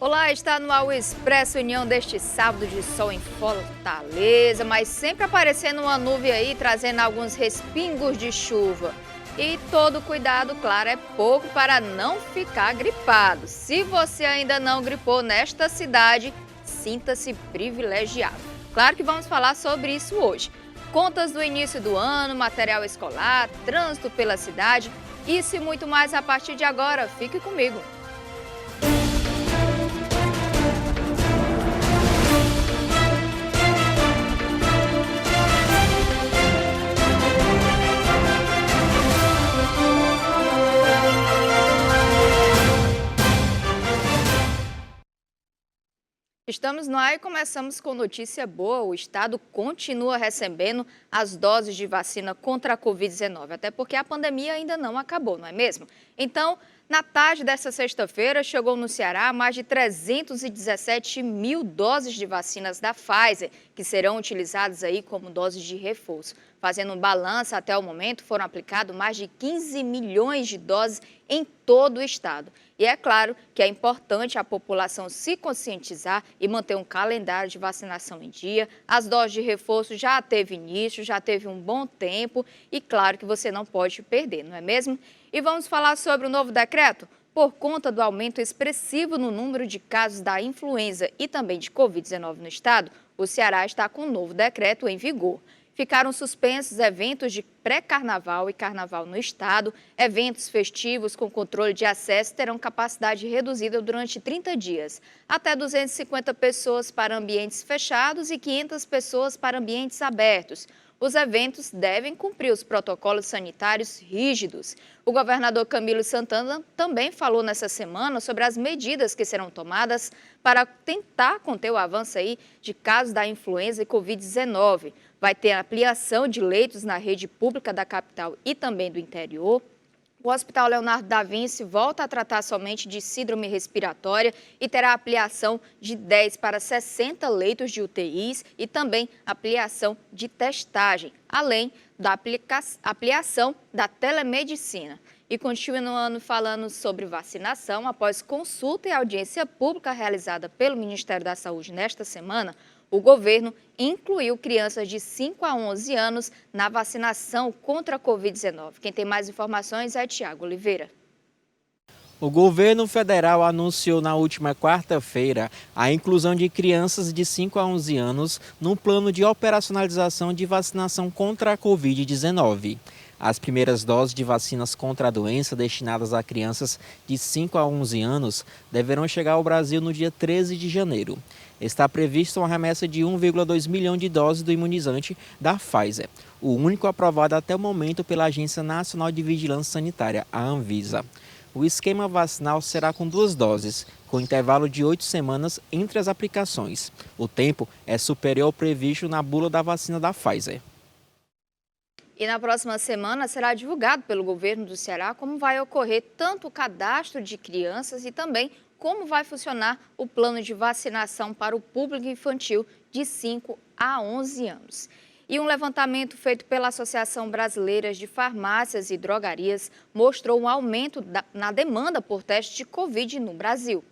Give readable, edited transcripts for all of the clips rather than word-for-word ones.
Olá, está no ar o Expresso União deste sábado de sol em Fortaleza, mas sempre aparecendo uma nuvem aí, trazendo alguns respingos de chuva. E todo cuidado, claro, é pouco para não ficar gripado. Se você ainda não gripou nesta cidade, sinta-se privilegiado. Claro que vamos falar sobre isso hoje. Contas do início do ano, material escolar, trânsito pela cidade, isso e muito mais a partir de agora. Fique comigo. Estamos no ar e começamos com notícia boa. O estado continua recebendo as doses de vacina contra a Covid-19, até porque a pandemia ainda não acabou, não é mesmo? Então, na tarde desta sexta-feira, chegou no Ceará mais de 317 mil doses de vacinas da Pfizer, que serão utilizadas aí como doses de reforço. Fazendo um balanço, até o momento, foram aplicados mais de 15 milhões de doses em todo o estado. E é claro que é importante a população se conscientizar e manter um calendário de vacinação em dia. As doses de reforço já teve início, já teve um bom tempo e claro que você não pode perder, não é mesmo? E vamos falar sobre o novo decreto? Por conta do aumento expressivo no número de casos da influenza e também de Covid-19 no estado, o Ceará está com um novo decreto em vigor. Ficaram suspensos eventos de pré-carnaval e carnaval no estado. Eventos festivos com controle de acesso terão capacidade reduzida durante 30 dias. Até 250 pessoas para ambientes fechados e 500 pessoas para ambientes abertos. Os eventos devem cumprir os protocolos sanitários rígidos. O governador Camilo Santana também falou nessa semana sobre as medidas que serão tomadas para tentar conter o avanço aí de casos da influenza e Covid-19. Vai ter ampliação de leitos na rede pública da capital e também do interior. O Hospital Leonardo da Vinci volta a tratar somente de síndrome respiratória e terá ampliação de 10 para 60 leitos de UTIs e também ampliação de testagem, além da ampliação da telemedicina. E continuando falando sobre vacinação, após consulta e audiência pública realizada pelo Ministério da Saúde nesta semana, o governo incluiu crianças de 5 a 11 anos na vacinação contra a Covid-19. Quem tem mais informações é Tiago Oliveira. O governo federal anunciou na última quarta-feira a inclusão de crianças de 5 a 11 anos no plano de operacionalização de vacinação contra a Covid-19. As primeiras doses de vacinas contra a doença destinadas a crianças de 5 a 11 anos deverão chegar ao Brasil no dia 13 de janeiro. Está prevista uma remessa de 1,2 milhão de doses do imunizante da Pfizer, o único aprovado até o momento pela Agência Nacional de Vigilância Sanitária, a Anvisa. O esquema vacinal será com 2 doses, com intervalo de 8 semanas entre as aplicações. O tempo é superior ao previsto na bula da vacina da Pfizer. E na próxima semana será divulgado pelo governo do Ceará como vai ocorrer tanto o cadastro de crianças e também como vai funcionar o plano de vacinação para o público infantil de 5 a 11 anos. E um levantamento feito pela Associação Brasileira de Farmácias e Drogarias mostrou um aumento na demanda por testes de Covid no Brasil.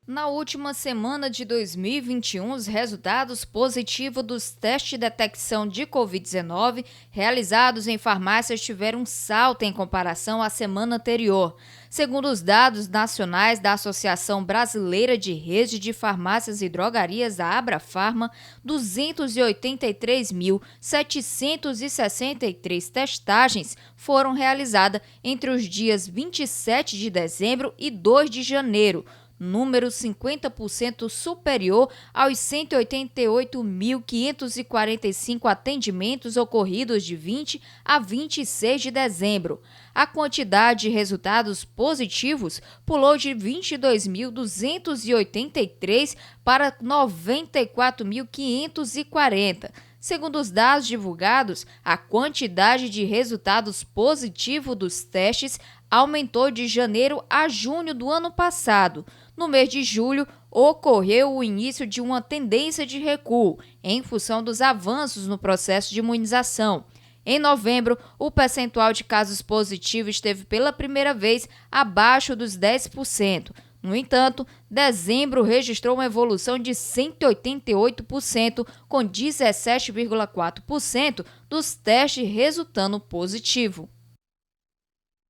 Na última semana de 2021, os resultados positivos dos testes de detecção de Covid-19 realizados em farmácias tiveram um salto em comparação à semana anterior. Segundo os dados nacionais da Associação Brasileira de Rede de Farmácias e Drogarias, a Abrafarma, 283.763 testagens foram realizadas entre os dias 27 de dezembro e 2 de janeiro, número 50% superior aos 188.545 atendimentos ocorridos de 20 a 26 de dezembro. A quantidade de resultados positivos pulou de 22.283 para 94.540. Segundo os dados divulgados, a quantidade de resultados positivos dos testes aumentou de janeiro a junho do ano passado. No mês de julho, ocorreu o início de uma tendência de recuo, em função dos avanços no processo de imunização. Em novembro, o percentual de casos positivos esteve pela primeira vez abaixo dos 10%. No entanto, dezembro registrou uma evolução de 188%, com 17,4% dos testes resultando positivo.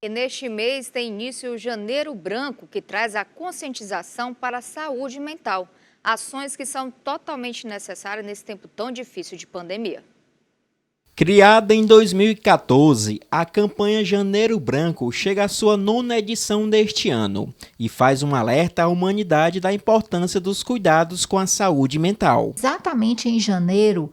E neste mês tem início o Janeiro Branco, que traz a conscientização para a saúde mental. Ações que são totalmente necessárias nesse tempo tão difícil de pandemia. Criada em 2014, a campanha Janeiro Branco chega à sua 9ª edição deste ano e faz um alerta à humanidade da importância dos cuidados com a saúde mental. Exatamente em janeiro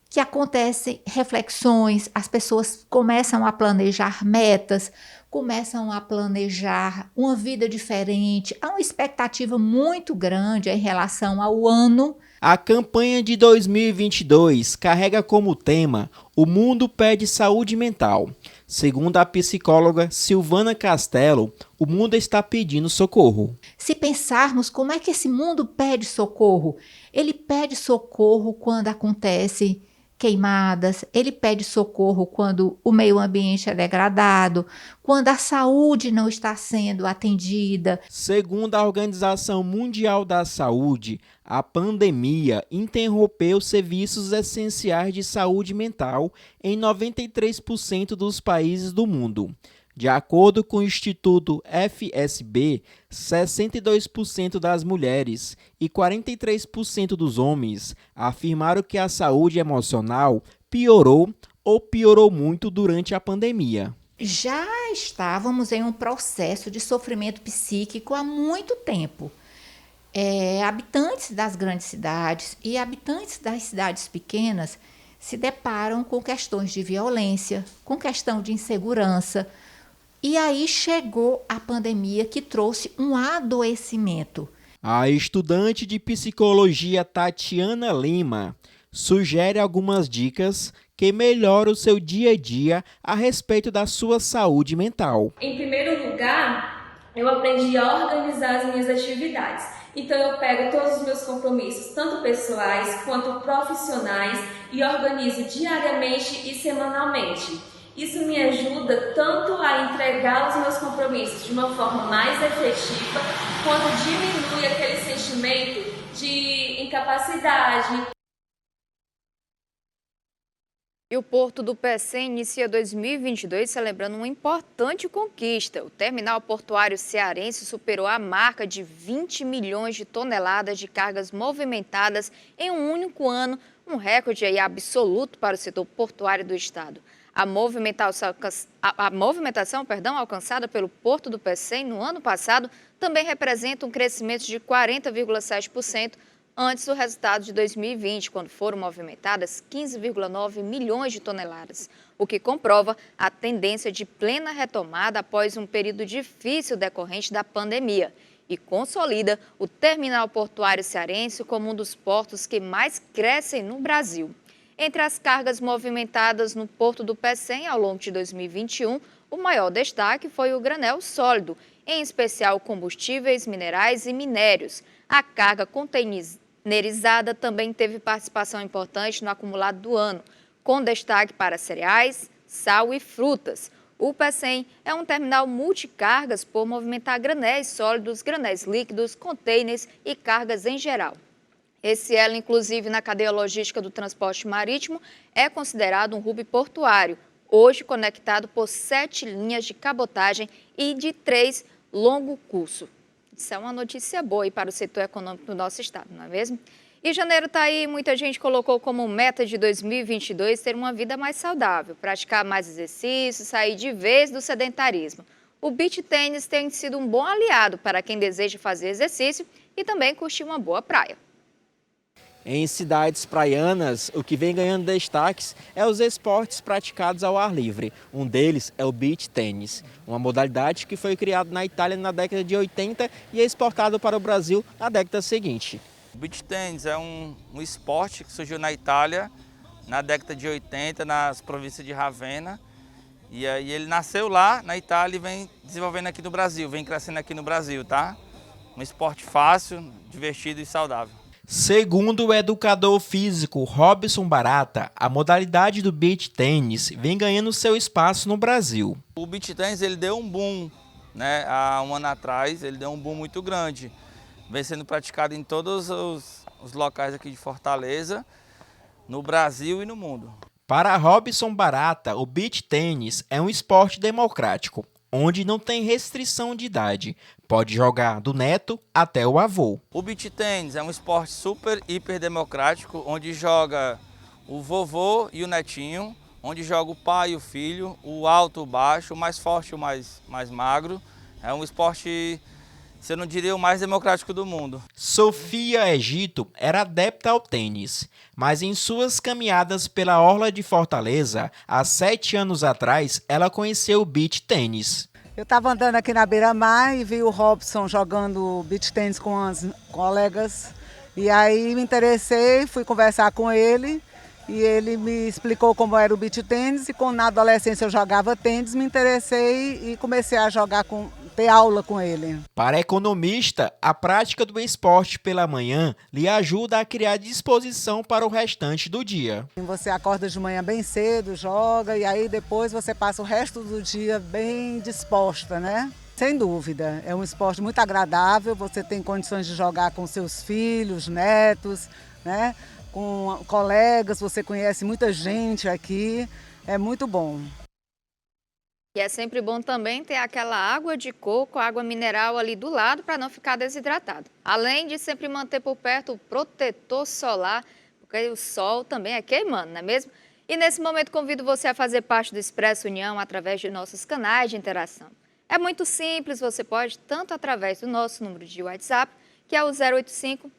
que acontecem reflexões, as pessoas começam a planejar metas, começam a planejar uma vida diferente, há uma expectativa muito grande em relação ao ano. A campanha de 2022 carrega como tema "O mundo pede saúde mental". Segundo a psicóloga Silvana Castelo, o mundo está pedindo socorro. Se pensarmos como é que esse mundo pede socorro, ele pede socorro quando acontece queimadas, ele pede socorro quando o meio ambiente é degradado, quando a saúde não está sendo atendida. Segundo a Organização Mundial da Saúde, a pandemia interrompeu serviços essenciais de saúde mental em 93% dos países do mundo. De acordo com o Instituto FSB, 62% das mulheres e 43% dos homens afirmaram que a saúde emocional piorou ou piorou muito durante a pandemia. Já estávamos em um processo de sofrimento psíquico há muito tempo. Habitantes das grandes cidades e habitantes das cidades pequenas se deparam com questões de violência, com questão de insegurança. E aí chegou a pandemia que trouxe um adoecimento. A estudante de psicologia Tatiana Lima sugere algumas dicas que melhoram o seu dia a dia a respeito da sua saúde mental. Em primeiro lugar, eu aprendi a organizar as minhas atividades. Então eu pego todos os meus compromissos, tanto pessoais quanto profissionais, e organizo diariamente e semanalmente. Isso me ajuda tanto a entregar os meus compromissos de uma forma mais efetiva, quanto diminui aquele sentimento de incapacidade. E o Porto do Pecém inicia 2022 celebrando uma importante conquista. O terminal portuário cearense superou a marca de 20 milhões de toneladas de cargas movimentadas em um único ano, um recorde aí absoluto para o setor portuário do estado. A movimentação alcançada pelo Porto do Pecém no ano passado também representa um crescimento de 40,7% antes do resultado de 2020, quando foram movimentadas 15,9 milhões de toneladas, o que comprova a tendência de plena retomada após um período difícil decorrente da pandemia e consolida o terminal portuário cearense como um dos portos que mais crescem no Brasil. Entre as cargas movimentadas no Porto do Pecém ao longo de 2021, o maior destaque foi o granel sólido, em especial combustíveis, minerais e minérios. A carga containerizada também teve participação importante no acumulado do ano, com destaque para cereais, sal e frutas. O Pecém é um terminal multicargas por movimentar granéis sólidos, granéis líquidos, contêineres e cargas em geral. Esse elo, inclusive, na cadeia logística do transporte marítimo, é considerado um hub portuário, hoje conectado por 7 linhas de cabotagem e de 3 longo curso. Isso é uma notícia boa aí para o setor econômico do nosso estado, não é mesmo? E janeiro está aí, muita gente colocou como meta de 2022 ter uma vida mais saudável, praticar mais exercícios, sair de vez do sedentarismo. O beach tênis tem sido um bom aliado para quem deseja fazer exercício e também curtir uma boa praia. Em cidades praianas, o que vem ganhando destaques é os esportes praticados ao ar livre. Um deles é o beach tênis, uma modalidade que foi criada na Itália na década de 80 e é exportado para o Brasil na década seguinte. O beach tênis é um esporte que surgiu na Itália na década de 80, nas províncias de Ravenna. E aí ele nasceu lá na Itália e vem desenvolvendo aqui no Brasil, vem crescendo aqui no Brasil, tá? Um esporte fácil, divertido e saudável. Segundo o educador físico Robson Barata, a modalidade do beach tênis vem ganhando seu espaço no Brasil. O beach tênis ele deu um boom né, há um ano atrás, ele deu um boom muito grande. Vem sendo praticado em todos os locais aqui de Fortaleza, no Brasil e no mundo. Para Robson Barata, o beach tênis é um esporte democrático, onde não tem restrição de idade. Pode jogar do neto até o avô. O beach tênis é um esporte super, hiper democrático, onde joga o vovô e o netinho, onde joga o pai e o filho, o alto, o baixo, o mais forte e o mais magro. É um esporte, se eu não diria, o mais democrático do mundo. Sofia Egito era adepta ao tênis, mas em suas caminhadas pela orla de Fortaleza, há 7 anos atrás, ela conheceu o beach tênis. Eu estava andando aqui na beira-mar e vi o Robson jogando beach tênis com as colegas. E aí me interessei, fui conversar com ele e ele me explicou como era o beach tênis. E quando na adolescência eu jogava tênis, me interessei e comecei a ter aula com ele. Para a economista, a prática do esporte pela manhã lhe ajuda a criar disposição para o restante do dia. Você acorda de manhã bem cedo, joga e aí depois você passa o resto do dia bem disposta, né? Sem dúvida, é um esporte muito agradável, você tem condições de jogar com seus filhos, netos, né? Com colegas, você conhece muita gente aqui, é muito bom. E é sempre bom também ter aquela água de coco, água mineral ali do lado para não ficar desidratado. Além de sempre manter por perto o protetor solar, porque o sol também é queimando, não é mesmo? E nesse momento convido você a fazer parte do Expresso União através de nossos canais de interação. É muito simples, você pode tanto através do nosso número de WhatsApp, que é o 085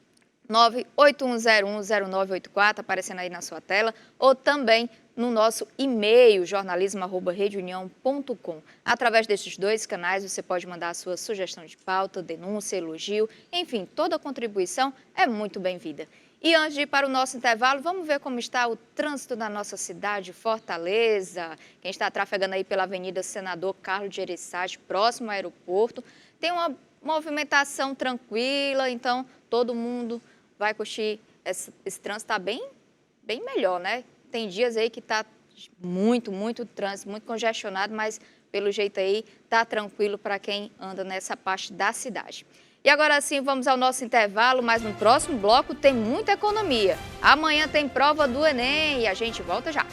981010984, aparecendo aí na sua tela, ou também no nosso e-mail, jornalismo@redeunião.com. Através desses 2 canais, você pode mandar a sua sugestão de pauta, denúncia, elogio, enfim, toda contribuição é muito bem-vinda. E antes de ir para o nosso intervalo, vamos ver como está o trânsito da nossa cidade, Fortaleza. Quem está trafegando aí pela Avenida Senador Carlos de Ereçage, próximo ao aeroporto, tem uma movimentação tranquila, então todo mundo vai curtir. Esse trânsito está bem melhor, né? Tem dias aí que está muito trânsito, muito congestionado, mas pelo jeito aí está tranquilo para quem anda nessa parte da cidade. E agora sim, vamos ao nosso intervalo, mas no próximo bloco tem muita economia. Amanhã tem prova do Enem e a gente volta já.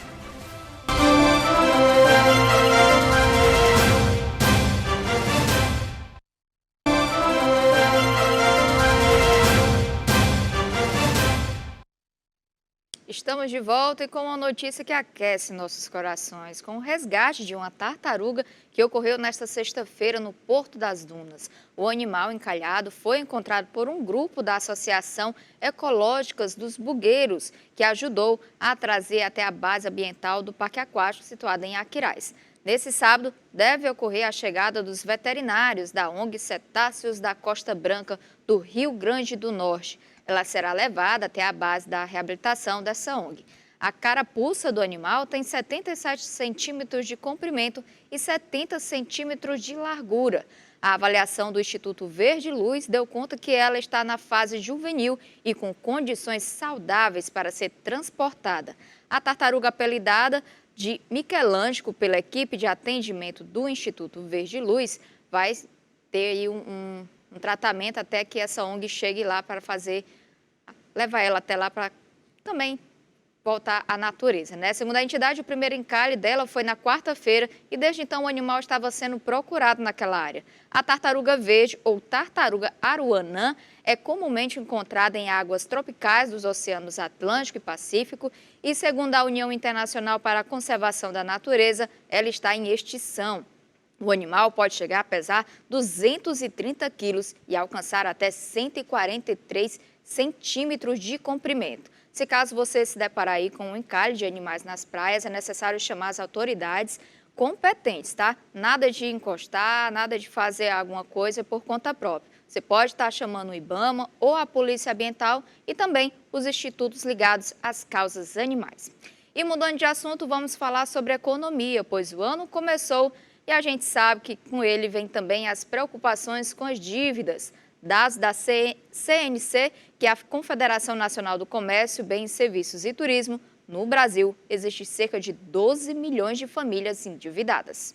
Estamos de volta e com uma notícia que aquece nossos corações, com o resgate de uma tartaruga que ocorreu nesta sexta-feira no Porto das Dunas. O animal encalhado foi encontrado por um grupo da Associação Ecológicas dos Bugueiros, que ajudou a trazer até a base ambiental do Parque Aquático, situado em Aquiraz. Nesse sábado, deve ocorrer a chegada dos veterinários da ONG Cetáceos da Costa Branca do Rio Grande do Norte. Ela será levada até a base da reabilitação dessa ONG. A carapuça do animal tem 77 centímetros de comprimento e 70 centímetros de largura. A avaliação do Instituto Verde Luz deu conta que ela está na fase juvenil e com condições saudáveis para ser transportada. A tartaruga apelidada de Michelangelo pela equipe de atendimento do Instituto Verde Luz vai ter aí um tratamento até que essa ONG chegue lá para levar ela até lá para também voltar à natureza, né? Segundo a entidade, o primeiro encalhe dela foi na quarta-feira e desde então o animal estava sendo procurado naquela área. A tartaruga verde ou tartaruga aruanã é comumente encontrada em águas tropicais dos oceanos Atlântico e Pacífico e, segundo a União Internacional para a Conservação da Natureza, ela está em extinção. O animal pode chegar a pesar 230 quilos e alcançar até 143 centímetros de comprimento. Se caso você se deparar aí com um encalhe de animais nas praias, é necessário chamar as autoridades competentes, tá? Nada de encostar, nada de fazer alguma coisa por conta própria. Você pode estar chamando o IBAMA ou a Polícia Ambiental e também os institutos ligados às causas animais. E mudando de assunto, vamos falar sobre economia, pois o ano começou e a gente sabe que com ele vem também as preocupações com as dívidas. Dados da CNC, que é a Confederação Nacional do Comércio, Bens, Serviços e Turismo, no Brasil, existe cerca de 12 milhões de famílias endividadas.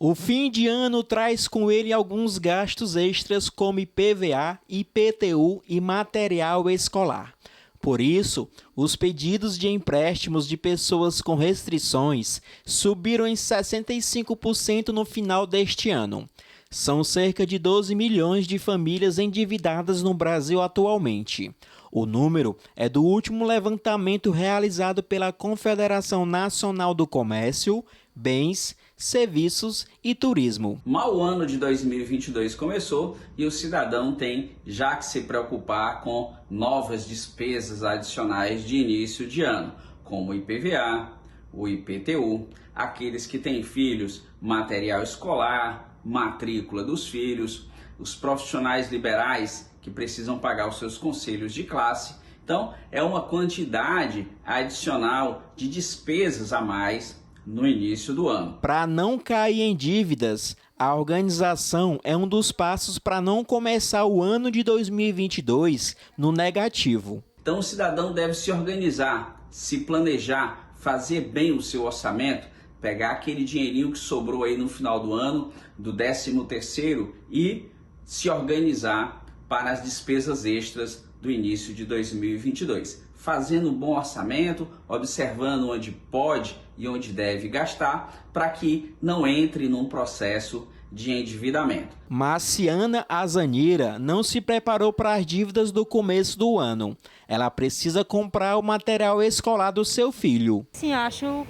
O fim de ano traz com ele alguns gastos extras como IPVA, IPTU e material escolar. Por isso, os pedidos de empréstimos de pessoas com restrições subiram em 65% no final deste ano. São cerca de 12 milhões de famílias endividadas no Brasil atualmente. O número é do último levantamento realizado pela Confederação Nacional do Comércio, Bens, Serviços e Turismo. Mal o ano de 2022 começou e o cidadão tem já que se preocupar com novas despesas adicionais de início de ano, como o IPVA, o IPTU, aqueles que têm filhos, material escolar, matrícula dos filhos, os profissionais liberais que precisam pagar os seus conselhos de classe. Então, é uma quantidade adicional de despesas a mais no início do ano. Para não cair em dívidas, a organização é um dos passos para não começar o ano de 2022 no negativo. Então, o cidadão deve se organizar, se planejar, fazer bem o seu orçamento, pegar aquele dinheirinho que sobrou aí no final do ano, do 13º, e se organizar para as despesas extras do início de 2022. Fazendo um bom orçamento, observando onde pode e onde deve gastar, para que não entre num processo de endividamento. Marciana Azanira não se preparou para as dívidas do começo do ano. Ela precisa comprar o material escolar do seu filho. Sim, acho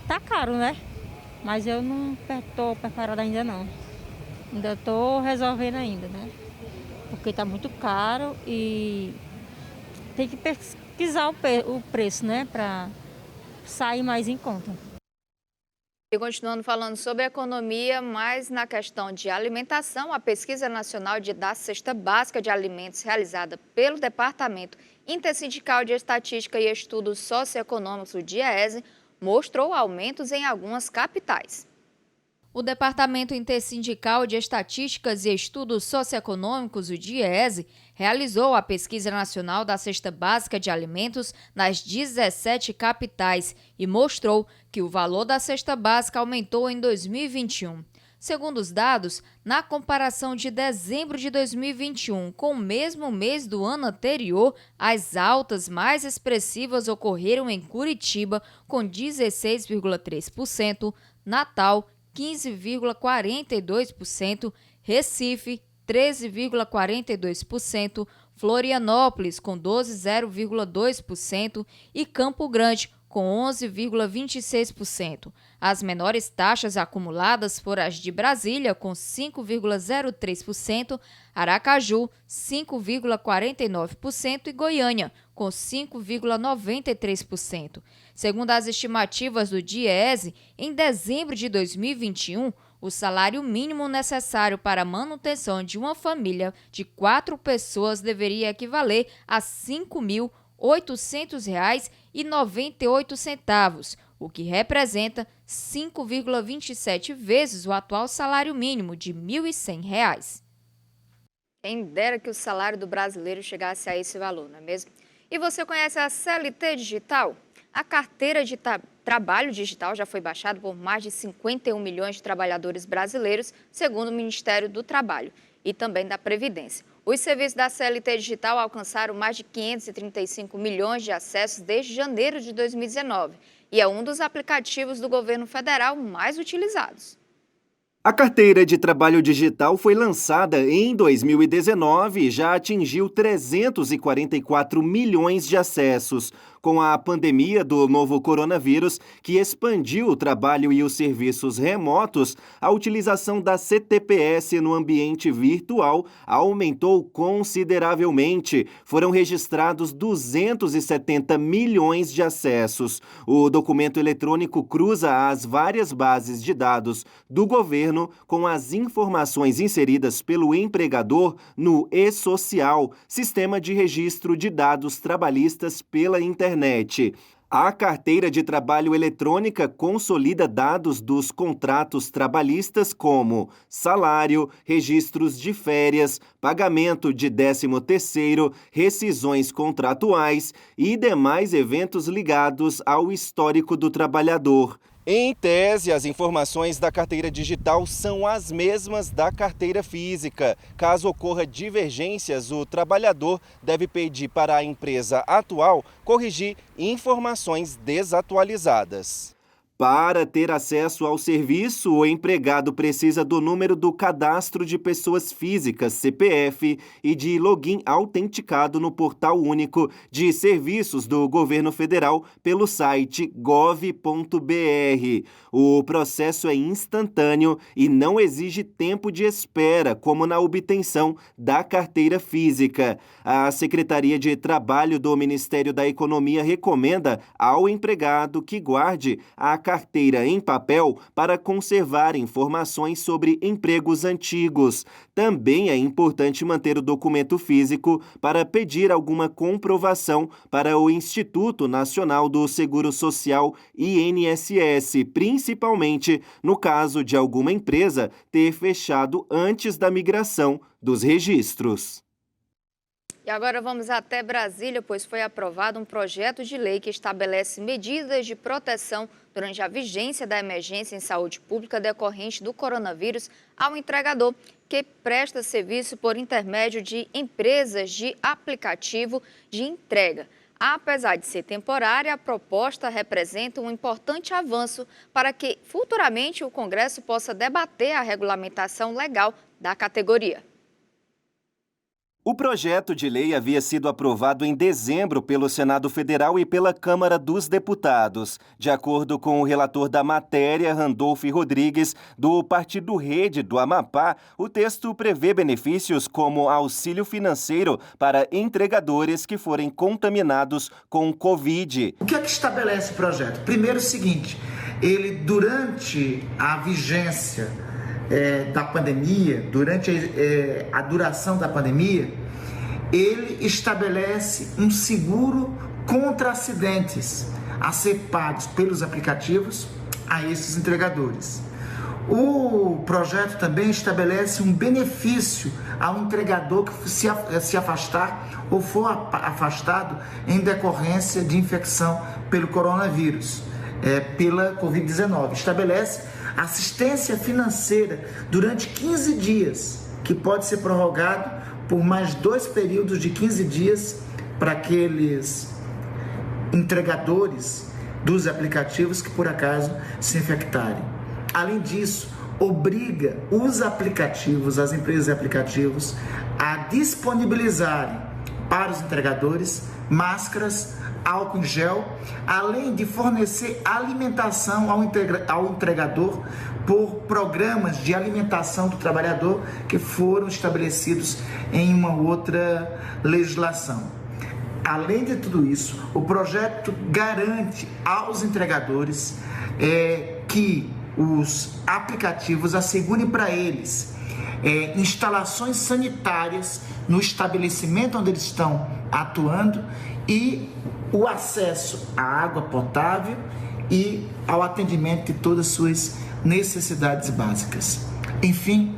que tá caro, né? Mas eu não estou preparada ainda não. Ainda estou resolvendo ainda, né? Porque tá muito caro e tem que pesquisar o preço, né? Para sair mais em conta. E continuando falando sobre economia, mas na questão de alimentação, a Pesquisa Nacional da Cesta Básica de Alimentos, realizada pelo Departamento Intersindical de Estatística e Estudos Socioeconômicos, o DIEESE, mostrou aumentos em algumas capitais. O Departamento Intersindical de Estatísticas e Estudos Socioeconômicos, o DIEESE, realizou a Pesquisa Nacional da Cesta Básica de Alimentos nas 17 capitais e mostrou que o valor da cesta básica aumentou em 2021. Segundo os dados, na comparação de dezembro de 2021 com o mesmo mês do ano anterior, as altas mais expressivas ocorreram em Curitiba, com 16,3%, Natal, 15,42%, Recife, 13,42%, Florianópolis, com 12,02% e Campo Grande, com 11,26%. As menores taxas acumuladas foram as de Brasília, com 5,03%, Aracaju, 5,49% e Goiânia, com 5,93%. Segundo as estimativas do DIEESE, em dezembro de 2021, o salário mínimo necessário para a manutenção de uma família de 4 pessoas deveria equivaler a R$ 5.800,98, o que representa 5,27 vezes o atual salário mínimo de R$ 1.100. Quem dera que o salário do brasileiro chegasse a esse valor, não é mesmo? E você conhece a CLT Digital? A carteira de trabalho digital já foi baixada por mais de 51 milhões de trabalhadores brasileiros, segundo o Ministério do Trabalho e também da Previdência. Os serviços da CLT Digital alcançaram mais de 535 milhões de acessos desde janeiro de 2019 e é um dos aplicativos do governo federal mais utilizados. A carteira de trabalho digital foi lançada em 2019 e já atingiu 344 milhões de acessos. Com a pandemia do novo coronavírus, que expandiu o trabalho e os serviços remotos, a utilização da CTPS no ambiente virtual aumentou consideravelmente. Foram registrados 270 milhões de acessos. O documento eletrônico cruza as várias bases de dados do governo com as informações inseridas pelo empregador no e-Social, sistema de registro de dados trabalhistas pela internet. A carteira de trabalho eletrônica consolida dados dos contratos trabalhistas como salário, registros de férias, pagamento de 13º, rescisões contratuais e demais eventos ligados ao histórico do trabalhador. Em tese, as informações da carteira digital são as mesmas da carteira física. Caso ocorra divergências, o trabalhador deve pedir para a empresa atual corrigir informações desatualizadas. Para ter acesso ao serviço, o empregado precisa do número do Cadastro de Pessoas Físicas, CPF, e de login autenticado no Portal Único de Serviços do Governo Federal pelo site gov.br. O processo é instantâneo e não exige tempo de espera, como na obtenção da carteira física. A Secretaria de Trabalho do Ministério da Economia recomenda ao empregado que guarde a carteira em papel para conservar informações sobre empregos antigos. Também é importante manter o documento físico para pedir alguma comprovação para o Instituto Nacional do Seguro Social, INSS, principalmente no caso de alguma empresa ter fechado antes da migração dos registros. E agora vamos até Brasília, pois foi aprovado um projeto de lei que estabelece medidas de proteção durante a vigência da emergência em saúde pública decorrente do coronavírus ao entregador que presta serviço por intermédio de empresas de aplicativo de entrega. Apesar de ser temporária, a proposta representa um importante avanço para que futuramente o Congresso possa debater a regulamentação legal da categoria. O projeto de lei havia sido aprovado em dezembro pelo Senado Federal e pela Câmara dos Deputados. De acordo com o relator da matéria, Randolfo Rodrigues, do Partido Rede do Amapá, o texto prevê benefícios como auxílio financeiro para entregadores que forem contaminados com Covid. O que é que estabelece o projeto? Primeiro, o seguinte, ele, durante a vigência da pandemia, durante a duração da pandemia, ele estabelece um seguro contra acidentes a ser pagos pelos aplicativos a esses entregadores. O projeto também estabelece um benefício ao entregador que se afastar ou for afastado em decorrência de infecção pelo coronavírus, pela Covid-19. Estabelece assistência financeira durante 15 dias, que pode ser prorrogado por mais 2 períodos de 15 dias para aqueles entregadores dos aplicativos que por acaso se infectarem. Além disso, obriga os aplicativos, as empresas de aplicativos, a disponibilizarem para os entregadores máscaras, álcool em gel, além de fornecer alimentação ao entregador por programas de alimentação do trabalhador que foram estabelecidos em uma outra legislação. Além de tudo isso, o projeto garante aos entregadores que os aplicativos assegurem para eles instalações sanitárias no estabelecimento onde eles estão atuando e o acesso à água potável e ao atendimento de todas as suas necessidades básicas. Enfim,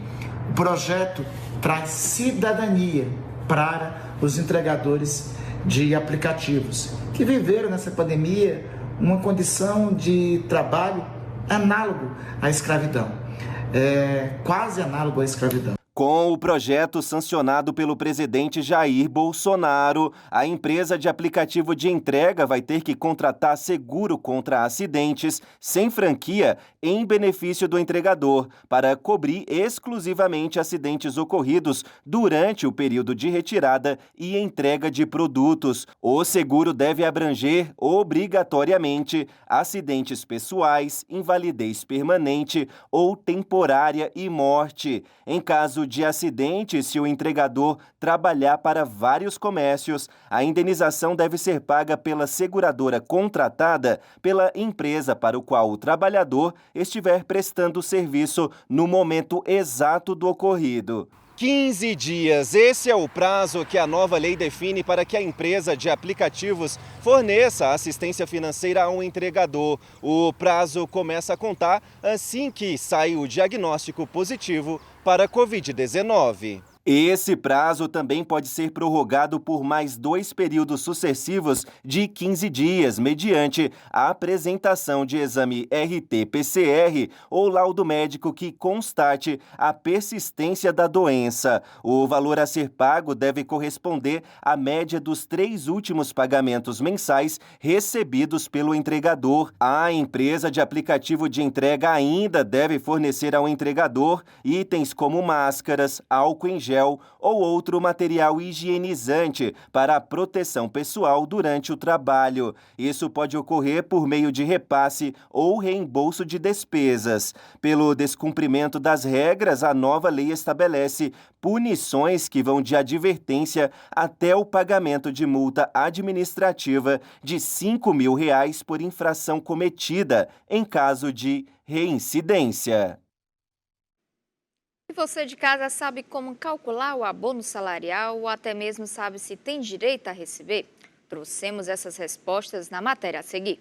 o projeto traz cidadania para os entregadores de aplicativos que viveram nessa pandemia uma condição de trabalho análogo à escravidão, quase análogo à escravidão. Com o projeto sancionado pelo presidente Jair Bolsonaro, a empresa de aplicativo de entrega vai ter que contratar seguro contra acidentes sem franquia em benefício do entregador, para cobrir exclusivamente acidentes ocorridos durante o período de retirada e entrega de produtos. O seguro deve abranger obrigatoriamente acidentes pessoais, invalidez permanente ou temporária e morte. Em caso de acidente, se o entregador trabalhar para vários comércios, a indenização deve ser paga pela seguradora contratada pela empresa para o qual o trabalhador estiver prestando serviço no momento exato do ocorrido. 15 dias, esse é o prazo que a nova lei define para que a empresa de aplicativos forneça assistência financeira a um entregador. O prazo começa a contar assim que sai o diagnóstico positivo para a Covid-19. Esse prazo também pode ser prorrogado por mais 2 períodos sucessivos de 15 dias, mediante a apresentação de exame RT-PCR ou laudo médico que constate a persistência da doença. O valor a ser pago deve corresponder à média dos 3 últimos pagamentos mensais recebidos pelo entregador. A empresa de aplicativo de entrega ainda deve fornecer ao entregador itens como máscaras, álcool em gel ou outro material higienizante para a proteção pessoal durante o trabalho. Isso pode ocorrer por meio de repasse ou reembolso de despesas. Pelo descumprimento das regras, a nova lei estabelece punições que vão de advertência até o pagamento de multa administrativa de R$ 5.000 por infração cometida em caso de reincidência. E você de casa sabe como calcular o abono salarial ou até mesmo sabe se tem direito a receber? Trouxemos essas respostas na matéria a seguir.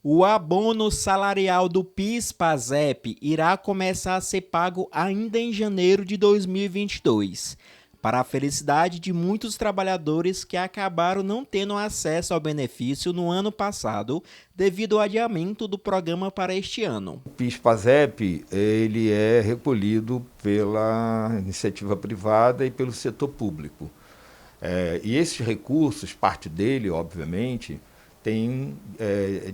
O abono salarial do PIS/PASEP irá começar a ser pago ainda em janeiro de 2022. Para a felicidade de muitos trabalhadores que acabaram não tendo acesso ao benefício no ano passado, devido ao adiamento do programa para este ano. O PIS/PASEP ele é recolhido pela iniciativa privada e pelo setor público. E esses recursos, parte dele, obviamente, tem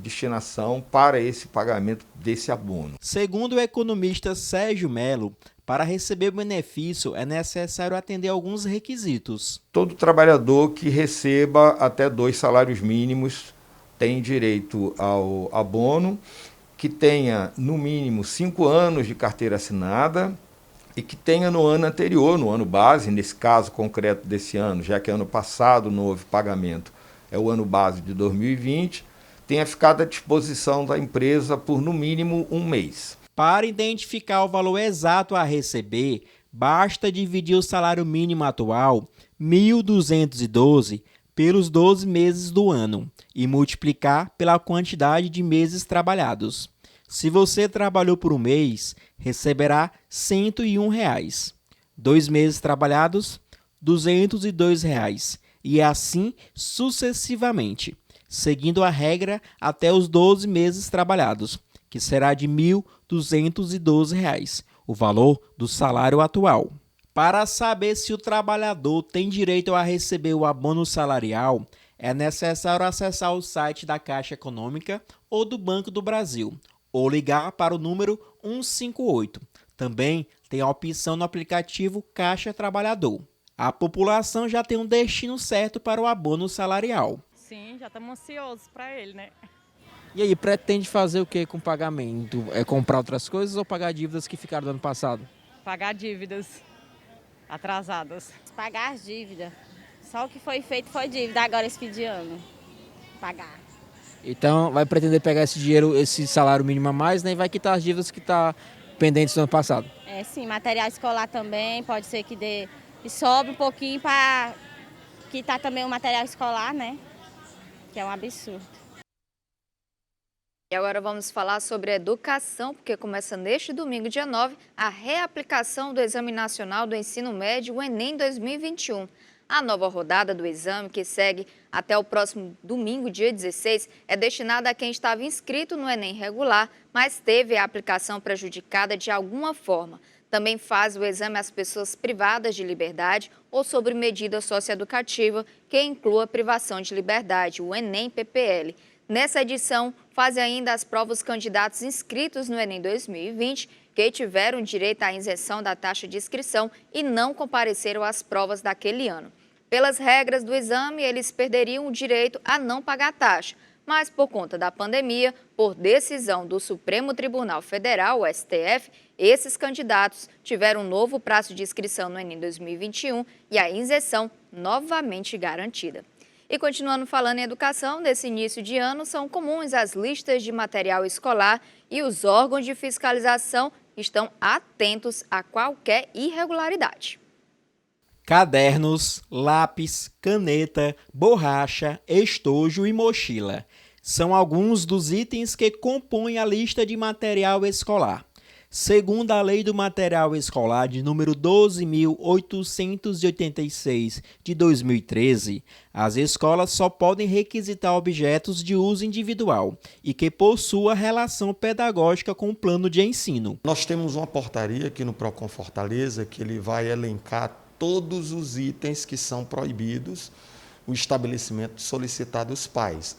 destinação para esse pagamento desse abono. Segundo o economista Sérgio Melo, para receber o benefício é necessário atender alguns requisitos. Todo trabalhador que receba até 2 salários mínimos tem direito ao abono, que tenha no mínimo 5 anos de carteira assinada e que tenha no ano anterior, no ano base, nesse caso concreto desse ano, já que ano passado não houve pagamento, é o ano base de 2020, tenha ficado à disposição da empresa por no mínimo 1 mês. Para identificar o valor exato a receber, basta dividir o salário mínimo atual, R$ 1.212, pelos 12 meses do ano e multiplicar pela quantidade de meses trabalhados. Se você trabalhou por um mês, receberá R$ 101. 2 meses trabalhados, R$ 202. E assim sucessivamente, seguindo a regra até os 12 meses trabalhados, que será de R$ 1.212, o valor do salário atual. Para saber se o trabalhador tem direito a receber o abono salarial, é necessário acessar o site da Caixa Econômica ou do Banco do Brasil, ou ligar para o número 158. Também tem a opção no aplicativo Caixa Trabalhador. A população já tem um destino certo para o abono salarial. Sim, já estamos ansiosos para ele, né? E aí, pretende fazer o que com o pagamento? É comprar outras coisas ou pagar dívidas que ficaram do ano passado? Pagar dívidas atrasadas. Pagar as dívidas. Só o que foi feito foi dívida, agora esse fim de ano. Pagar. Então, vai pretender pegar esse dinheiro, esse salário mínimo a mais, né? E vai quitar as dívidas que estão pendentes do ano passado? É, sim, material escolar também, pode ser que dê e sobre um pouquinho para quitar também o material escolar, né? Que é um absurdo. E agora vamos falar sobre educação, porque começa neste domingo, dia 9, a reaplicação do Exame Nacional do Ensino Médio, o Enem 2021. A nova rodada do exame, que segue até o próximo domingo, dia 16, é destinada a quem estava inscrito no Enem regular, mas teve a aplicação prejudicada de alguma forma. Também faz o exame às pessoas privadas de liberdade ou sobre medida socioeducativa, que inclua privação de liberdade, o Enem-PPL. Nessa edição, fazem ainda as provas os candidatos inscritos no Enem 2020, que tiveram direito à isenção da taxa de inscrição e não compareceram às provas daquele ano. Pelas regras do exame, eles perderiam o direito a não pagar taxa, mas por conta da pandemia, por decisão do Supremo Tribunal Federal, o STF, esses candidatos tiveram um novo prazo de inscrição no Enem 2021 e a isenção novamente garantida. E continuando falando em educação, nesse início de ano são comuns as listas de material escolar e os órgãos de fiscalização estão atentos a qualquer irregularidade. Cadernos, lápis, caneta, borracha, estojo e mochila são alguns dos itens que compõem a lista de material escolar. Segundo a Lei do Material Escolar de número 12.886 de 2013, as escolas só podem requisitar objetos de uso individual e que possua relação pedagógica com o plano de ensino. Nós temos uma portaria aqui no Procon Fortaleza que ele vai elencar todos os itens que são proibidos o estabelecimento solicitar dos pais.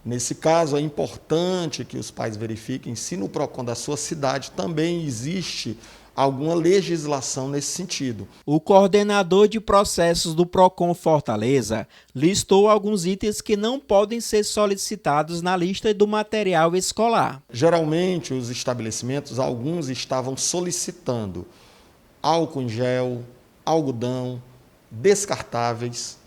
Nesse caso, é importante que os pais verifiquem se no PROCON da sua cidade também existe alguma legislação nesse sentido. O coordenador de processos do PROCON Fortaleza listou alguns itens que não podem ser solicitados na lista do material escolar. Geralmente, os estabelecimentos, alguns estavam solicitando álcool em gel, algodão, descartáveis,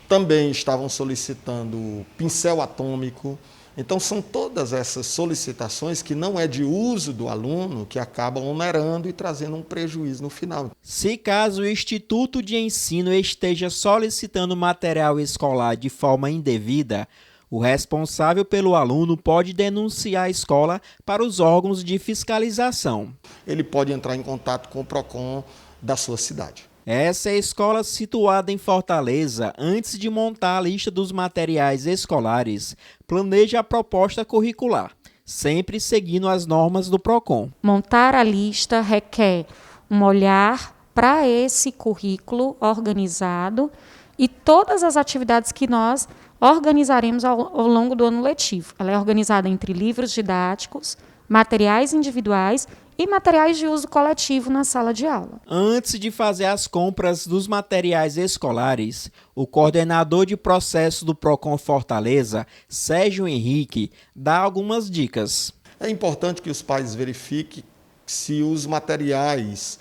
também estavam solicitando pincel atômico. Então, são todas essas solicitações que não é de uso do aluno que acabam onerando e trazendo um prejuízo no final. Se caso o Instituto de Ensino esteja solicitando material escolar de forma indevida, o responsável pelo aluno pode denunciar a escola para os órgãos de fiscalização. Ele pode entrar em contato com o PROCON da sua cidade. Essa é a escola situada em Fortaleza. Antes de montar a lista dos materiais escolares, planeja a proposta curricular, sempre seguindo as normas do PROCON. Montar a lista requer um olhar para esse currículo organizado e todas as atividades que nós organizaremos ao longo do ano letivo. Ela é organizada entre livros didáticos, materiais individuais e materiais de uso coletivo na sala de aula. Antes de fazer as compras dos materiais escolares, o coordenador de processo do PROCON Fortaleza, Sérgio Henrique, dá algumas dicas. É importante que os pais verifiquem se os materiais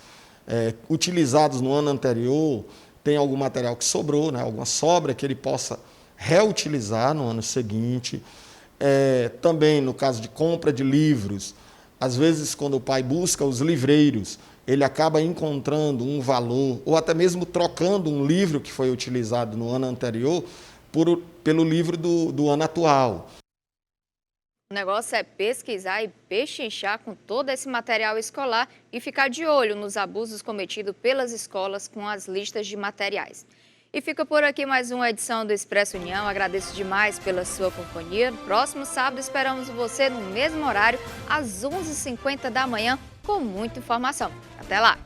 utilizados no ano anterior tem algum material que sobrou, alguma sobra que ele possa reutilizar no ano seguinte. Também no caso de compra de livros, às vezes, quando o pai busca os livreiros, ele acaba encontrando um valor, ou até mesmo trocando um livro que foi utilizado no ano anterior pelo livro do ano atual. O negócio é pesquisar e pechinchar com todo esse material escolar e ficar de olho nos abusos cometidos pelas escolas com as listas de materiais. E fica por aqui mais uma edição do Expresso União. Agradeço demais pela sua companhia. No próximo sábado esperamos você no mesmo horário, às 11h50 da manhã, com muita informação. Até lá!